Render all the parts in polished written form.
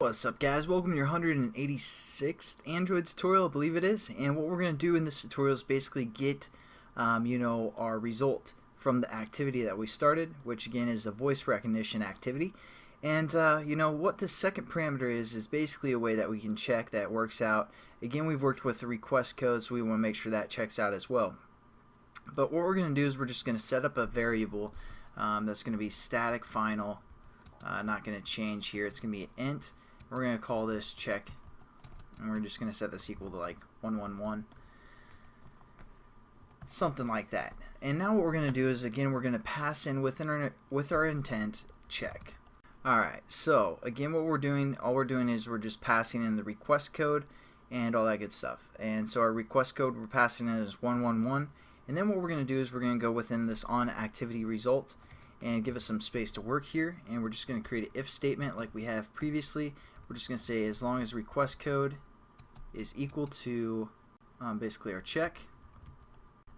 What's up guys, welcome to your 186th Android tutorial, I believe it is, and what we're going to do in this tutorial is basically get our result from the activity that we started, which again is a voice recognition activity. And what the second parameter is basically a way that we can check that it works out. Again, we've worked with the request code, so we want to make sure that checks out as well. But what we're going to do is we're just going to set up a variable that's going to be static final, not going to change here. It's going to be an int. We're going to call this check, and we're just going to set this equal to like 111, something like that. And now what we're going to do is, again, we're going to pass in with our intent check. Alright, so again, all we're doing is we're just passing in the request code and all that good stuff. And so our request code we're passing in is 111, and then what we're going to do is we're going to go within this on activity result and give us some space to work here, and we're just going to create an if statement like we have previously. We're just going to say as long as request code is equal to basically our check.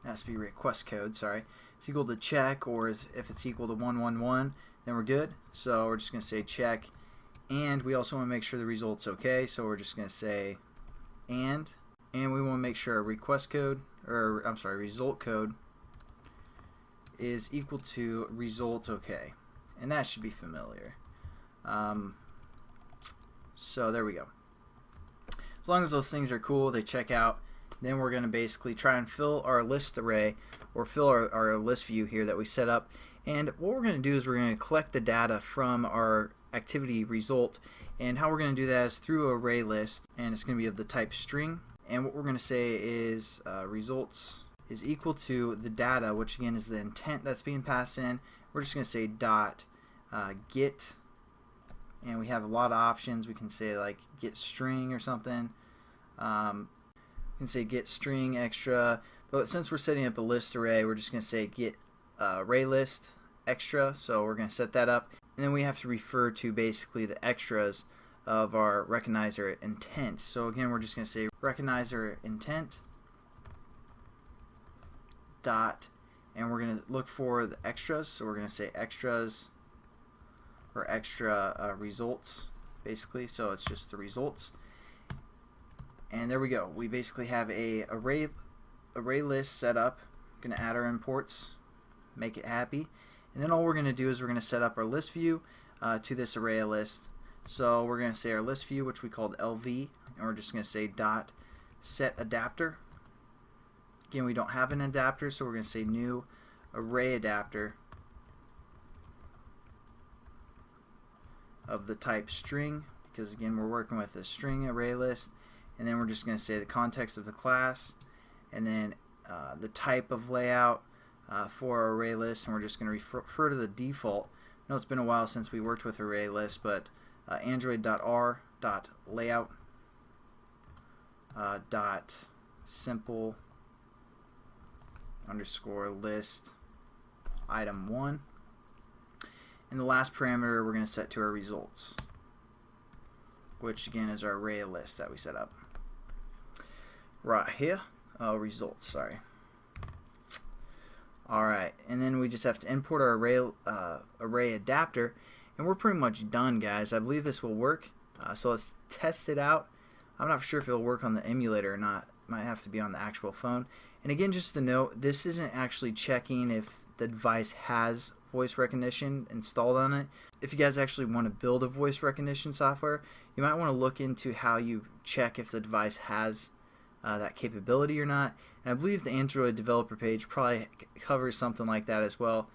It has to be request code, sorry. It's equal to check, or if it's equal to 111, then we're good. So we're just going to say check, and we also want to make sure the result's okay, so we're just going to say and we want to make sure our request code, or I'm sorry, result code is equal to result okay, and that should be familiar. So there we go. As long as those things are cool, they check out, then we're going to basically try and fill our list array, or fill our list view here that we set up. And what we're going to do is we're going to collect the data from our activity result, and how we're going to do that is through an array list, and it's going to be of the type string. And what we're going to say is results is equal to the data, which again is the intent that's being passed in. We're just going to say dot get, and we have a lot of options. We can say like get string or something. We can say get string extra, but since we're setting up a list array, we're just going to say get array list extra. So we're going to set that up, and then we have to refer to basically the extras of our recognizer intent. So again, we're just going to say recognizer intent dot, and we're going to look for the extras. So we're going to say extras, or extra results basically, so it's just the results. And there we go, we basically have a array list set up. Going to add our imports, make it happy, and then all we're going to do is we're going to set up our list view to this array list. So we're going to say our list view, which we called LV, and we're just going to say dot set adapter. Again, we don't have an adapter, so we're going to say new array adapter of the type string, because again we're working with a string array list. And then we're just going to say the context of the class, and then the type of layout for our array list, and we're just going to refer to the default. I know it's been a while since we worked with array list, but android.r.layout .simple underscore list item 1. And the last parameter we're going to set to our results, which again is our array list that we set up right here. Results, sorry. Alright, and then we just have to import our array adapter, and we're pretty much done, guys. I believe this will work, so let's test it out. I'm not sure if it'll work on the emulator or not. Might have to be on the actual phone. And again, just to note, this isn't actually checking if the device has voice recognition installed on it. If you guys actually want to build a voice recognition software, you might want to look into how you check if the device has that capability or not. And I believe the Android developer page probably covers something like that as well.